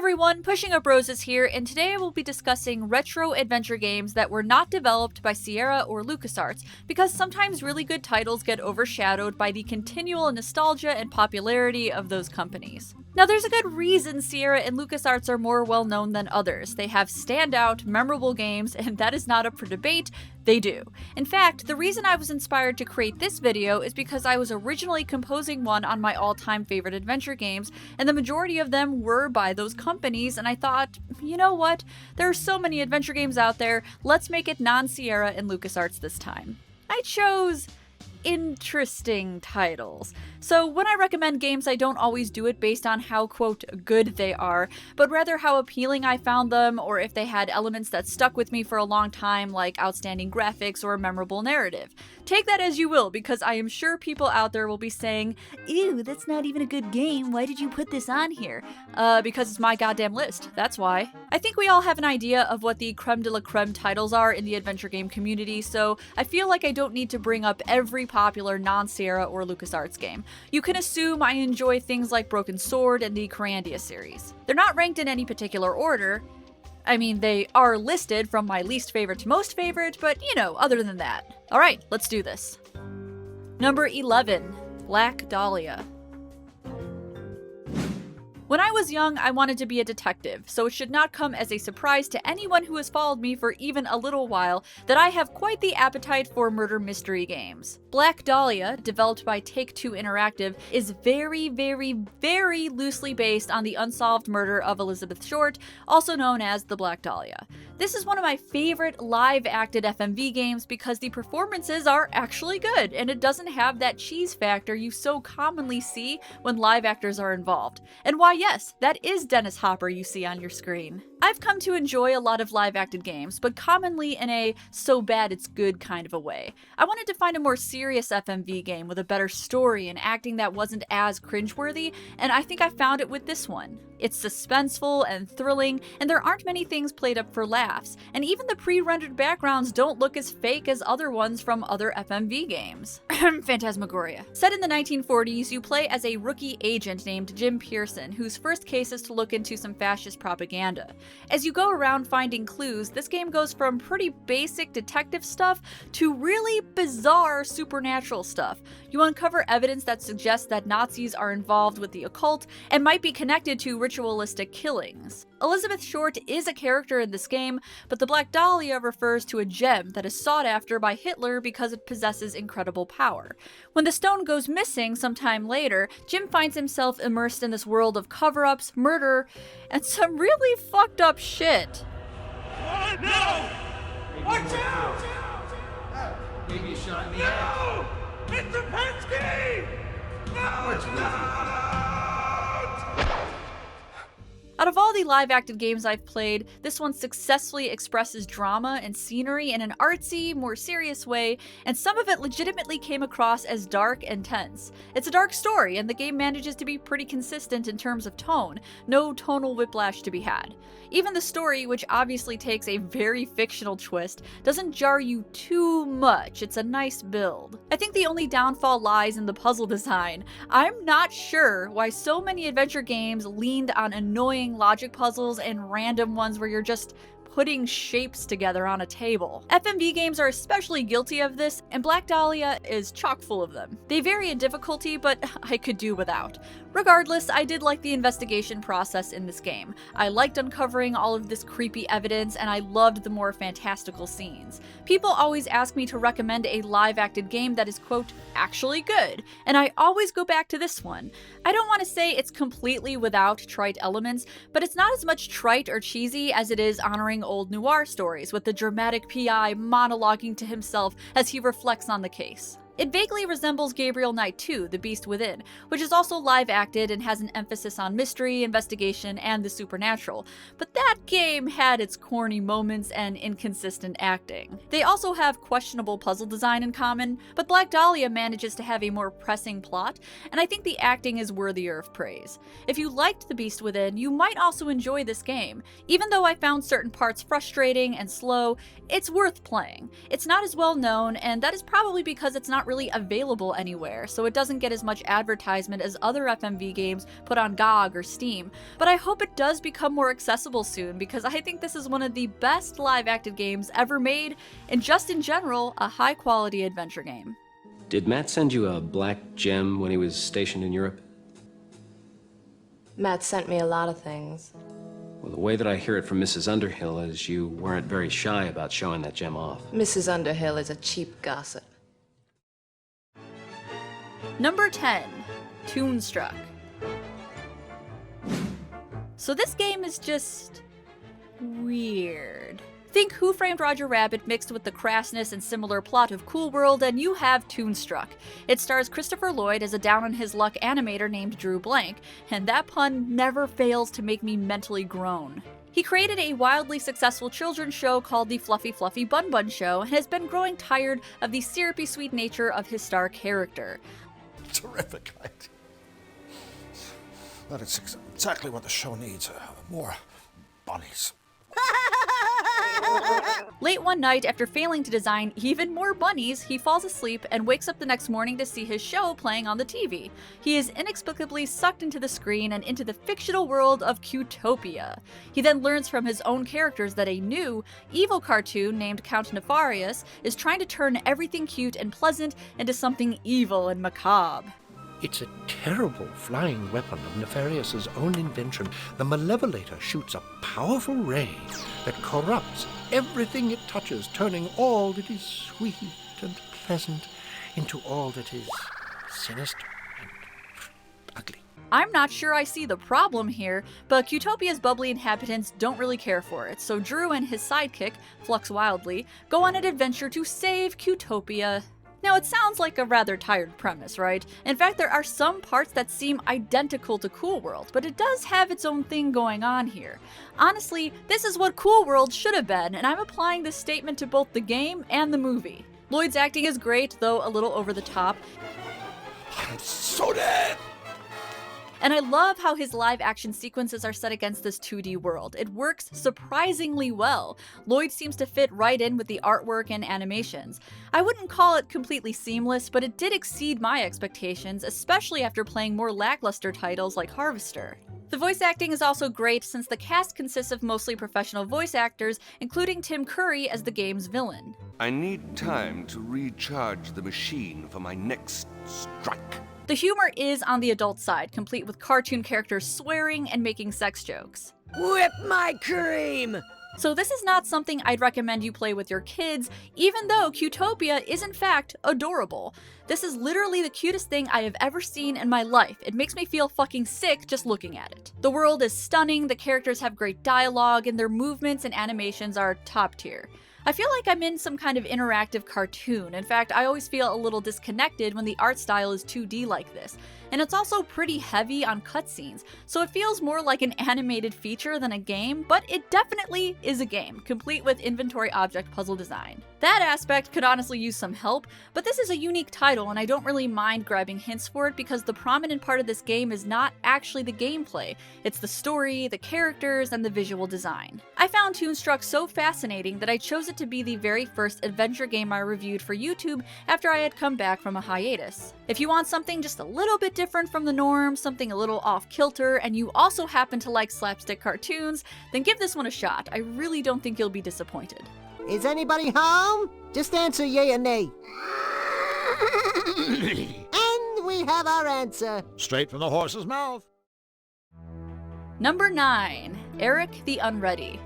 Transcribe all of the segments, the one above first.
everyone, PushingUpRoses here, and today I will be discussing retro adventure games that were not developed by Sierra or LucasArts, because sometimes really good titles get overshadowed by the continual nostalgia and popularity of those companies. Now there's a good reason Sierra and LucasArts are more well known than others. They have standout, memorable games, and that is not up for debate, they do. In fact, the reason I was inspired to create this video is because I was originally composing one on my all-time favorite adventure games, and the majority of them were by those companies, and I thought, you know what? There are so many adventure games out there, let's make it non-Sierra and LucasArts this time. I chose interesting titles. So when I recommend games, I don't always do it based on how, quote, good they are, but rather how appealing I found them, or if they had elements that stuck with me for a long time, like outstanding graphics or a memorable narrative. Take that as you will, because I am sure people out there will be saying, ew, that's not even a good game, why did you put this on here? Because it's my goddamn list, that's why. I think we all have an idea of what the creme de la creme titles are in the adventure game community, so I feel like I don't need to bring up every popular non-Sierra or LucasArts game. You can assume I enjoy things like Broken Sword and the Corandia series. They're not ranked in any particular order. I mean, they are listed from my least favorite to most favorite, but you know, other than that. Alright, let's do this. Number 11, Black Dahlia. When I was young, I wanted to be a detective, so it should not come as a surprise to anyone who has followed me for even a little while that I have quite the appetite for murder mystery games. Black Dahlia, developed by Take-Two Interactive, is very, very, very loosely based on the unsolved murder of Elizabeth Short, also known as the Black Dahlia. This is one of my favorite live-acted FMV games because the performances are actually good, and it doesn't have that cheese factor you so commonly see when live actors are involved. And why, yes, that is Dennis Hopper you see on your screen. I've come to enjoy a lot of live-acted games, but commonly in a so bad it's good kind of a way. I wanted to find a more serious FMV game with a better story and acting that wasn't as cringeworthy, and I think I found it with this one. It's suspenseful and thrilling, and there aren't many things played up for laughs, and even the pre-rendered backgrounds don't look as fake as other ones from other FMV games. Phantasmagoria. Set in the 1940s, you play as a rookie agent named Jim Pearson, whose first case is to look into some fascist propaganda. As you go around finding clues, this game goes from pretty basic detective stuff to really bizarre supernatural stuff. You uncover evidence that suggests that Nazis are involved with the occult and might be connected to ritualistic killings. Elizabeth Short is a character in this game, but the Black Dahlia refers to a gem that is sought after by Hitler because it possesses incredible power. When the stone goes missing sometime later, Jim finds himself immersed in this world of cover-ups, murder, and some really fucked up shit. Oh, no! Watch out! Maybe you shot in the No! Mr. Pensky! No! Out of all the live-acted games I've played, this one successfully expresses drama and scenery in an artsy, more serious way, and some of it legitimately came across as dark and tense. It's a dark story, and the game manages to be pretty consistent in terms of tone, no tonal whiplash to be had. Even the story, which obviously takes a very fictional twist, doesn't jar you too much. It's a nice build. I think the only downfall lies in the puzzle design. I'm not sure why so many adventure games leaned on annoying logic puzzles and random ones where you're just putting shapes together on a table. FMV games are especially guilty of this, and Black Dahlia is chock full of them. They vary in difficulty, but I could do without. Regardless, I did like the investigation process in this game. I liked uncovering all of this creepy evidence, and I loved the more fantastical scenes. People always ask me to recommend a live-acted game that is, quote, actually good, and I always go back to this one. I don't want to say it's completely without trite elements, but it's not as much trite or cheesy as it is honoring old noir stories, with the dramatic PI monologuing to himself as he reflects on the case. It vaguely resembles Gabriel Knight 2, The Beast Within, which is also live-acted and has an emphasis on mystery, investigation, and the supernatural, but that game had its corny moments and inconsistent acting. They also have questionable puzzle design in common, but Black Dahlia manages to have a more pressing plot, and I think the acting is worthier of praise. If you liked The Beast Within, you might also enjoy this game. Even though I found certain parts frustrating and slow, it's worth playing. It's not as well known, and that is probably because it's not not really available anywhere, so it doesn't get as much advertisement as other FMV games put on GOG or Steam, but I hope it does become more accessible soon because I think this is one of the best live-acted games ever made, and just in general, a high-quality adventure game. Did Matt send you a black gem when he was stationed in Europe? Matt sent me a lot of things. Well, the way that I hear it from Mrs. Underhill is you weren't very shy about showing that gem off. Mrs. Underhill is a cheap gossip. Number 10, Toonstruck. So this game is just weird. Think Who Framed Roger Rabbit mixed with the crassness and similar plot of Cool World, and you have Toonstruck. It stars Christopher Lloyd as a down-on-his-luck animator named Drew Blank, and that pun never fails to make me mentally groan. He created a wildly successful children's show called The Fluffy Fluffy Bun Bun Show, and has been growing tired of the syrupy sweet nature of his star character. Terrific. That is exactly what the show needs. More bunnies. Late one night, after failing to design even more bunnies, he falls asleep and wakes up the next morning to see his show playing on the TV. He is inexplicably sucked into the screen and into the fictional world of Cutopia. He then learns from his own characters that a new, evil cartoon named Count Nefarious is trying to turn everything cute and pleasant into something evil and macabre. It's a terrible flying weapon of Nefarious's own invention. The Malevolator shoots a powerful ray that corrupts everything it touches, turning all that is sweet and pleasant into all that is sinister and ugly. I'm not sure I see the problem here, but Cutopia's bubbly inhabitants don't really care for it, so Drew and his sidekick, Flux Wildly, go on an adventure to save Cutopia. Now, it sounds like a rather tired premise, right? In fact, there are some parts that seem identical to Cool World, but it does have its own thing going on here. Honestly, this is what Cool World should have been, and I'm applying this statement to both the game and the movie. Lloyd's acting is great, though a little over the top. I'm so dead! And I love how his live action sequences are set against this 2D world. It works surprisingly well. Lloyd seems to fit right in with the artwork and animations. I wouldn't call it completely seamless, but it did exceed my expectations, especially after playing more lackluster titles like Harvester. The voice acting is also great since the cast consists of mostly professional voice actors, including Tim Curry as the game's villain. I need time to recharge the machine for my next strike. The humor is on the adult side, complete with cartoon characters swearing and making sex jokes. Whip my cream! So this is not something I'd recommend you play with your kids, even though Cutopia is in fact adorable. This is literally the cutest thing I have ever seen in my life. It makes me feel fucking sick just looking at it. The world is stunning, the characters have great dialogue, and their movements and animations are top tier. I feel like I'm in some kind of interactive cartoon. In fact, I always feel a little disconnected when the art style is 2D like this. And it's also pretty heavy on cutscenes, so it feels more like an animated feature than a game, but it definitely is a game, complete with inventory object puzzle design. That aspect could honestly use some help, but this is a unique title and I don't really mind grabbing hints for it because the prominent part of this game is not actually the gameplay, it's the story, the characters, and the visual design. I found Toonstruck so fascinating that I chose it to be the very first adventure game I reviewed for YouTube after I had come back from a hiatus. If you want something just a little bit different from the norm, something a little off-kilter, and you also happen to like slapstick cartoons, then give this one a shot. I really don't think you'll be disappointed. Is anybody home? Just answer yay or nay. And we have our answer. Straight from the horse's mouth. Number 9, Eric the Unready.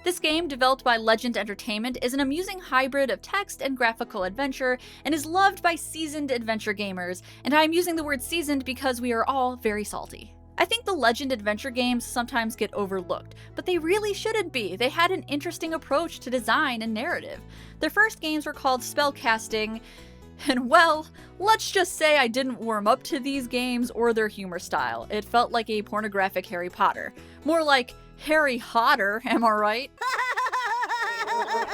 This game, developed by Legend Entertainment, is an amusing hybrid of text and graphical adventure, and is loved by seasoned adventure gamers, and I am using the word seasoned because we are all very salty. I think the Legend adventure games sometimes get overlooked, but they really shouldn't be. They had an interesting approach to design and narrative. Their first games were called Spellcasting, and well, let's just say I didn't warm up to these games or their humor style. It felt like a pornographic Harry Potter. More like Harry Hotter, am I right?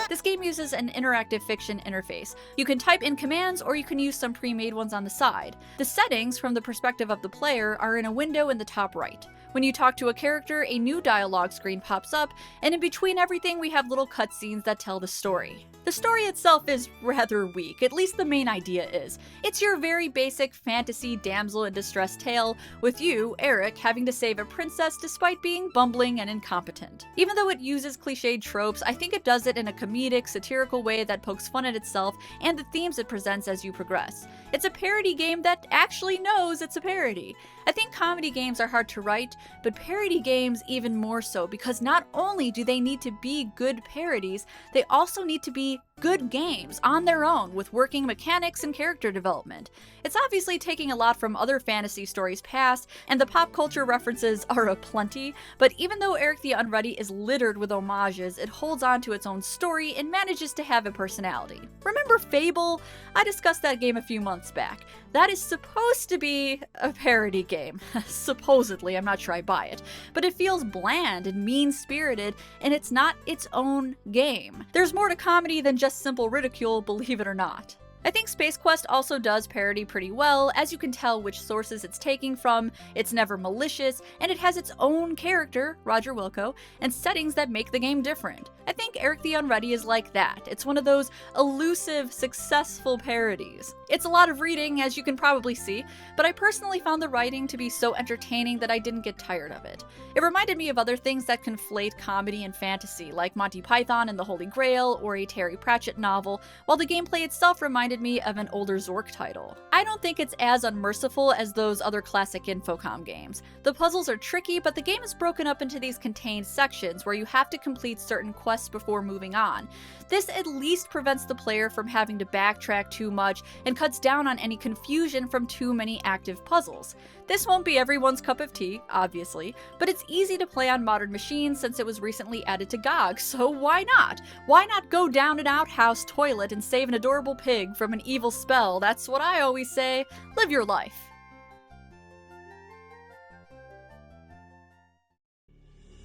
This game uses an interactive fiction interface. You can type in commands or you can use some pre-made ones on the side. The settings, from the perspective of the player, are in a window in the top right. When you talk to a character, a new dialogue screen pops up, and in between everything we have little cutscenes that tell the story. The story itself is rather weak, at least the main idea is. It's your very basic fantasy damsel in distress tale, with you, Eric, having to save a princess despite being bumbling and incompetent. Even though it uses cliched tropes, I think it does it in a comedic, satirical way that pokes fun at itself and the themes it presents as you progress. It's a parody game that actually knows it's a parody. I think comedy games are hard to write, but parody games even more so, because not only do they need to be good parodies, they also need to be good games on their own with working mechanics and character development. It's obviously taking a lot from other fantasy stories past, and the pop culture references are aplenty, but even though Eric the Unready is littered with homages, it holds on to its own story and manages to have a personality. Remember Fable? I discussed that game a few months back. That is supposed to be a parody game. Supposedly, I'm not sure I buy it. But it feels bland and mean-spirited, and it's not its own game. There's more to comedy than just simple ridicule, believe it or not. I think Space Quest also does parody pretty well, as you can tell which sources it's taking from, it's never malicious, and it has its own character, Roger Wilco, and settings that make the game different. I think Eric the Unready is like that. It's one of those elusive, successful parodies. It's a lot of reading, as you can probably see, but I personally found the writing to be so entertaining that I didn't get tired of it. It reminded me of other things that conflate comedy and fantasy, like Monty Python and the Holy Grail, or a Terry Pratchett novel, while the gameplay itself reminded me of an older Zork title. I don't think it's as unmerciful as those other classic Infocom games. The puzzles are tricky, but the game is broken up into these contained sections where you have to complete certain quests before moving on. This at least prevents the player from having to backtrack too much and cuts down on any confusion from too many active puzzles. This won't be everyone's cup of tea, obviously, but it's easy to play on modern machines since it was recently added to GOG, so why not? Why not go down an outhouse toilet and save an adorable pig from an evil spell? That's what I always say. Live your life.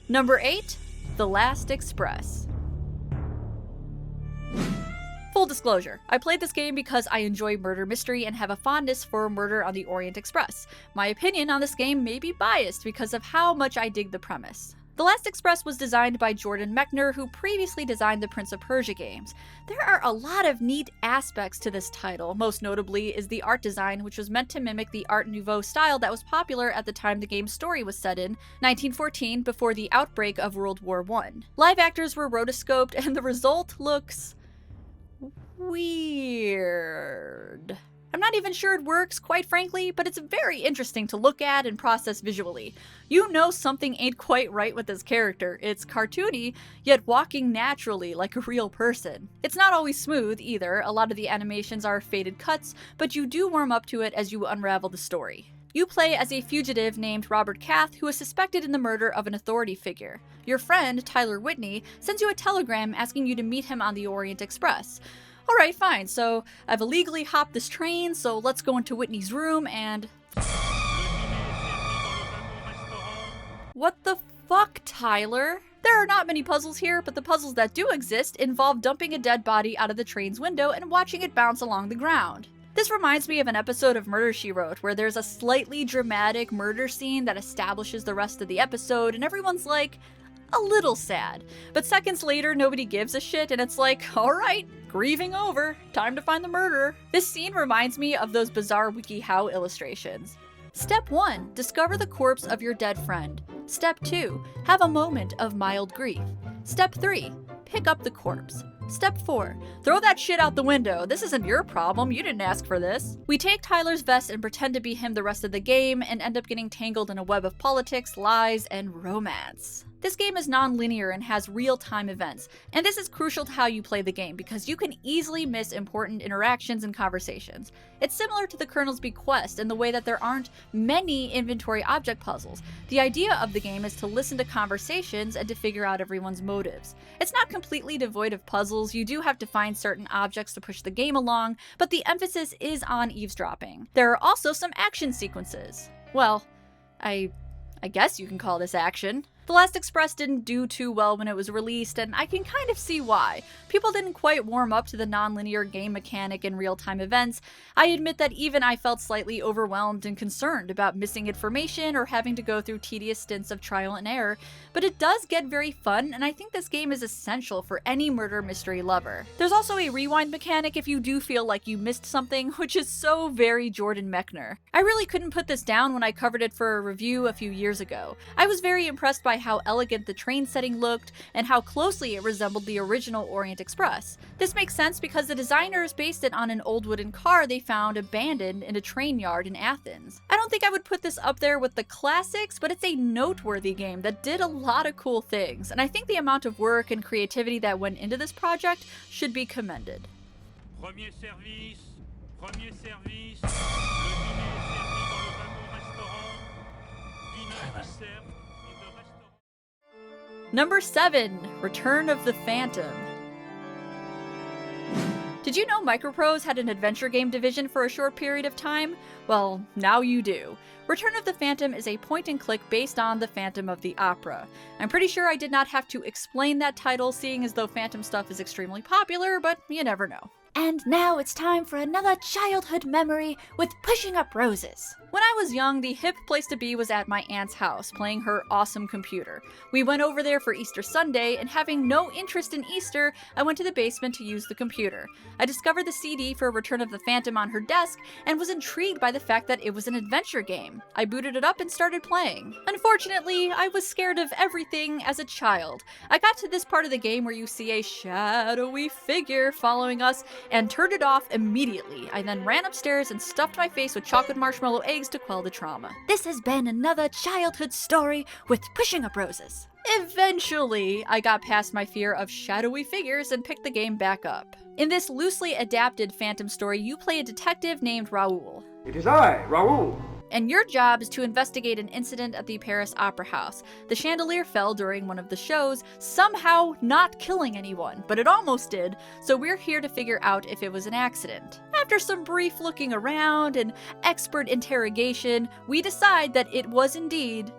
Number 8, The Last Express. Full disclosure, I played this game because I enjoy murder mystery and have a fondness for Murder on the Orient Express. My opinion on this game may be biased because of how much I dig the premise. The Last Express was designed by Jordan Mechner, who previously designed the Prince of Persia games. There are a lot of neat aspects to this title, most notably is the art design, which was meant to mimic the Art Nouveau style that was popular at the time the game's story was set in, 1914, before the outbreak of World War I. Live actors were rotoscoped, and the result looks weird. I'm not even sure it works, quite frankly, but it's very interesting to look at and process visually. You know something ain't quite right with this character. It's cartoony, yet walking naturally like a real person. It's not always smooth either. A lot of the animations are faded cuts, but you do warm up to it as you unravel the story. You play as a fugitive named Robert Cath, who is suspected in the murder of an authority figure. Your friend, Tyler Whitney, sends you a telegram asking you to meet him on the Orient Express. Alright, fine, so I've illegally hopped this train, so let's go into Whitney's room and... What the fuck, Tyler? There are not many puzzles here, but the puzzles that do exist involve dumping a dead body out of the train's window and watching it bounce along the ground. This reminds me of an episode of Murder, She Wrote, where there's a slightly dramatic murder scene that establishes the rest of the episode, and everyone's like, a little sad. But seconds later, nobody gives a shit, and it's like, alright, grieving over, time to find the murderer. This scene reminds me of those bizarre WikiHow illustrations. Step 1, discover the corpse of your dead friend. Step 2, have a moment of mild grief. Step 3, pick up the corpse. Step 4, throw that shit out the window. This isn't your problem, you didn't ask for this. We take Tyler's vest and pretend to be him the rest of the game and end up getting tangled in a web of politics, lies, and romance. This game is non-linear and has real-time events, and this is crucial to how you play the game because you can easily miss important interactions and conversations. It's similar to the Colonel's Bequest in the way that there aren't many inventory object puzzles. The idea of the game is to listen to conversations and to figure out everyone's motives. It's not completely devoid of puzzles, you do have to find certain objects to push the game along, but the emphasis is on eavesdropping. There are also some action sequences. Well, I guess you can call this action. The Last Express didn't do too well when it was released, and I can kind of see why. People didn't quite warm up to the non-linear game mechanic and real-time events. I admit that even I felt slightly overwhelmed and concerned about missing information or having to go through tedious stints of trial and error, but it does get very fun, and I think this game is essential for any murder mystery lover. There's also a rewind mechanic if you do feel like you missed something, which is so very Jordan Mechner. I really couldn't put this down when I covered it for a review a few years ago. I was very impressed by how elegant the train setting looked and how closely it resembled the original Orient Express. This makes sense because the designers based it on an old wooden car they found abandoned in a train yard in Athens. I don't think I would put this up there with the classics, but it's a noteworthy game that did a lot of cool things, and I think the amount of work and creativity that went into this project should be commended. Premier service. Le dîner est servi dans le wagon restaurant. Dîner est servi in the restaurant. Number 7. Return of the Phantom. Did you know Microprose had an adventure game division for a short period of time? Well, now you do. Return of the Phantom is a point-and-click based on The Phantom of the Opera. I'm pretty sure I did not have to explain that title, seeing as though Phantom stuff is extremely popular, but you never know. And now it's time for another childhood memory with Pushing Up Roses. When I was young, the hip place to be was at my aunt's house, playing her awesome computer. We went over there for Easter Sunday, and having no interest in Easter, I went to the basement to use the computer. I discovered the CD for Return of the Phantom on her desk, and was intrigued by the fact that it was an adventure game. I booted it up and started playing. Unfortunately, I was scared of everything as a child. I got to this part of the game where you see a shadowy figure following us, and turned it off immediately. I then ran upstairs and stuffed my face with chocolate marshmallow eggs to quell the trauma. This has been another childhood story with Pushing Up Roses. Eventually, I got past my fear of shadowy figures and picked the game back up. In this loosely adapted Phantom story, you play a detective named Raoul. It is I, Raoul. And your job is to investigate an incident at the Paris Opera House. The chandelier fell during one of the shows, somehow not killing anyone, but it almost did, so we're here to figure out if it was an accident. After some brief looking around and expert interrogation, we decide that it was indeed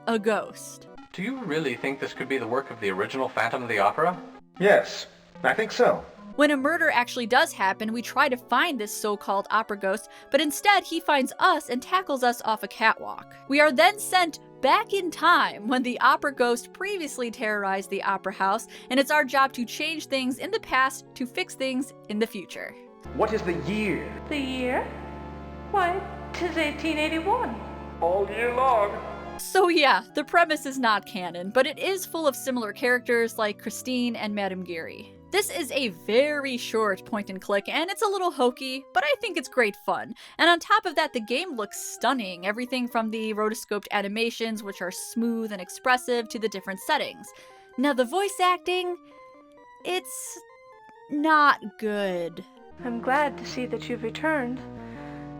a ghost. Do you really think this could be the work of the original Phantom of the Opera? Yes, I think so. When a murder actually does happen, we try to find this so-called opera ghost, but instead he finds us and tackles us off a catwalk. We are then sent back in time when the opera ghost previously terrorized the opera house, and it's our job to change things in the past to fix things in the future. What is the year? The year? Why, 'tis 1881. All year long. So yeah, the premise is not canon, but it is full of similar characters like Christine and Madame Geary. This is a very short point and click, and it's a little hokey, but I think it's great fun. And on top of that, the game looks stunning, everything from the rotoscoped animations, which are smooth and expressive, to the different settings. Now the voice acting, it's not good. I'm glad to see that you've returned.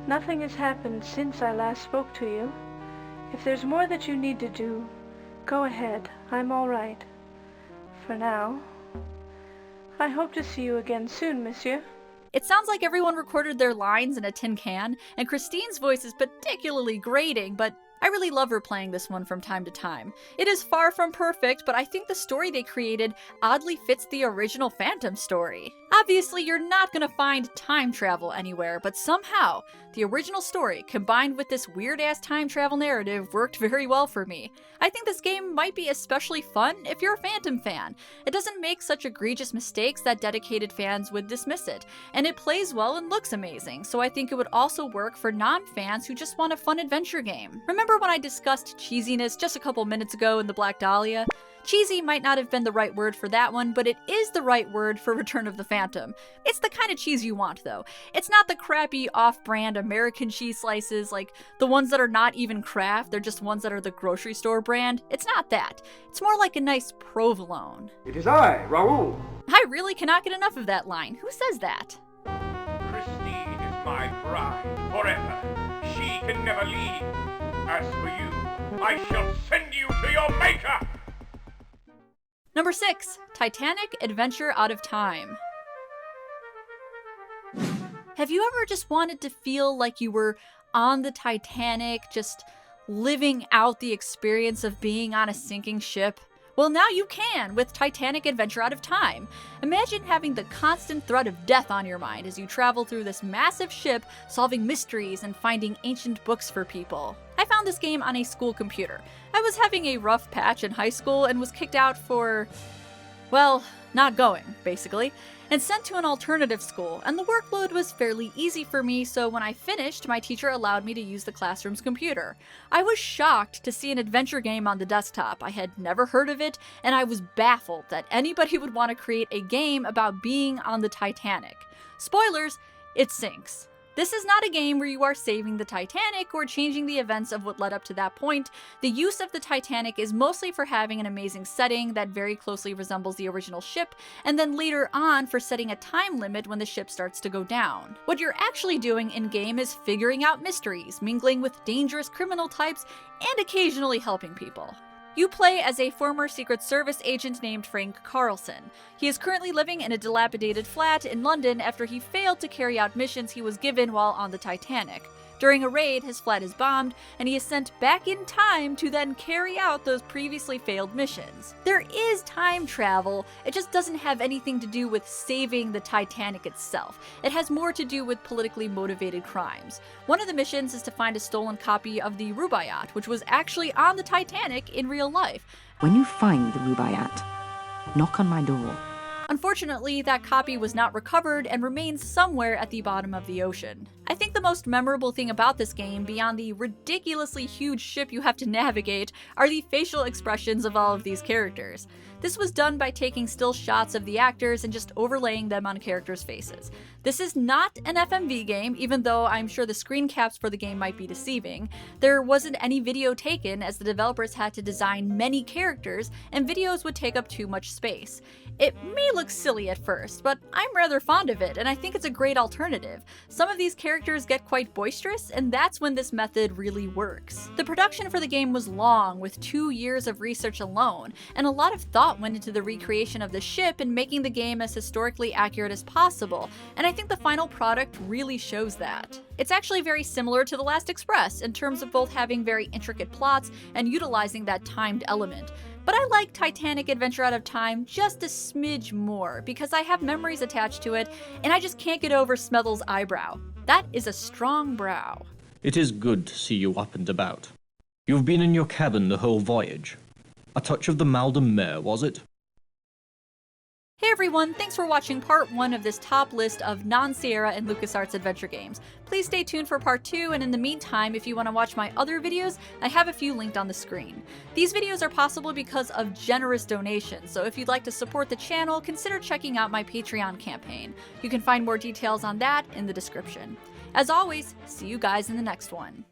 Nothing has happened since I last spoke to you. If there's more that you need to do, go ahead. I'm all right. For now. I hope to see you again soon, monsieur. It sounds like everyone recorded their lines in a tin can, and Christine's voice is particularly grating, but I really love her playing this one from time to time. It is far from perfect, but I think the story they created oddly fits the original Phantom story. Obviously, you're not gonna find time travel anywhere, but somehow, the original story combined with this weird-ass time travel narrative worked very well for me. I think this game might be especially fun if you're a Phantom fan. It doesn't make such egregious mistakes that dedicated fans would dismiss it, and it plays well and looks amazing, so I think it would also work for non-fans who just want a fun adventure game. Remember when I discussed cheesiness just a couple minutes ago in the Black Dahlia? Cheesy might not have been the right word for that one, but it is the right word for Return of the Phantom. It's the kind of cheese you want, though. It's not the crappy off-brand American cheese slices, like the ones that are not even Kraft, they're just ones that are the grocery store brand. It's not that. It's more like a nice provolone. It is I, Raoul. I really cannot get enough of that line. Who says that? Christine is my bride forever. She can never leave. As for you, I shall send you to your maker! Number 6. Titanic Adventure Out of Time. Have you ever just wanted to feel like you were on the Titanic, just living out the experience of being on a sinking ship? Well, now you can with Titanic Adventure Out of Time. Imagine having the constant threat of death on your mind as you travel through this massive ship, solving mysteries and finding ancient books for people. I found this game on a school computer. I was having a rough patch in high school and was kicked out for, well, not going, basically, and sent to an alternative school, and the workload was fairly easy for me, so when I finished, my teacher allowed me to use the classroom's computer. I was shocked to see an adventure game on the desktop. I had never heard of it, and I was baffled that anybody would want to create a game about being on the Titanic. Spoilers, it sinks. This is not a game where you are saving the Titanic or changing the events of what led up to that point. The use of the Titanic is mostly for having an amazing setting that very closely resembles the original ship, and then later on for setting a time limit when the ship starts to go down. What you're actually doing in-game is figuring out mysteries, mingling with dangerous criminal types, and occasionally helping people. You play as a former Secret Service agent named Frank Carlson. He is currently living in a dilapidated flat in London after he failed to carry out missions he was given while on the Titanic. During a raid, his flat is bombed, and he is sent back in time to then carry out those previously failed missions. There is time travel, it just doesn't have anything to do with saving the Titanic itself. It has more to do with politically motivated crimes. One of the missions is to find a stolen copy of the Rubaiyat, which was actually on the Titanic in real life. When you find the Rubaiyat, knock on my door. Unfortunately, that copy was not recovered and remains somewhere at the bottom of the ocean. I think the most memorable thing about this game, beyond the ridiculously huge ship you have to navigate, are the facial expressions of all of these characters. This was done by taking still shots of the actors and just overlaying them on characters' faces. This is not an FMV game, even though I'm sure the screen caps for the game might be deceiving. There wasn't any video taken as the developers had to design many characters, and videos would take up too much space. It may look silly at first, but I'm rather fond of it, and I think it's a great alternative. Some of these characters get quite boisterous, and that's when this method really works. The production for the game was long, with 2 years of research alone, and a lot of thought went into the recreation of the ship and making the game as historically accurate as possible, and I think the final product really shows that. It's actually very similar to The Last Express in terms of both having very intricate plots and utilizing that timed element. But I like Titanic Adventure Out of Time just a smidge more because I have memories attached to it and I just can't get over Smethel's eyebrow. That is a strong brow. It is good to see you up and about. You've been in your cabin the whole voyage. A touch of the mal de mer, was it? Hey everyone, thanks for watching part 1 of this top list of non-Sierra and LucasArts adventure games. Please stay tuned for part 2, and in the meantime, if you want to watch my other videos, I have a few linked on the screen. These videos are possible because of generous donations, so if you'd like to support the channel, consider checking out my Patreon campaign. You can find more details on that in the description. As always, see you guys in the next one.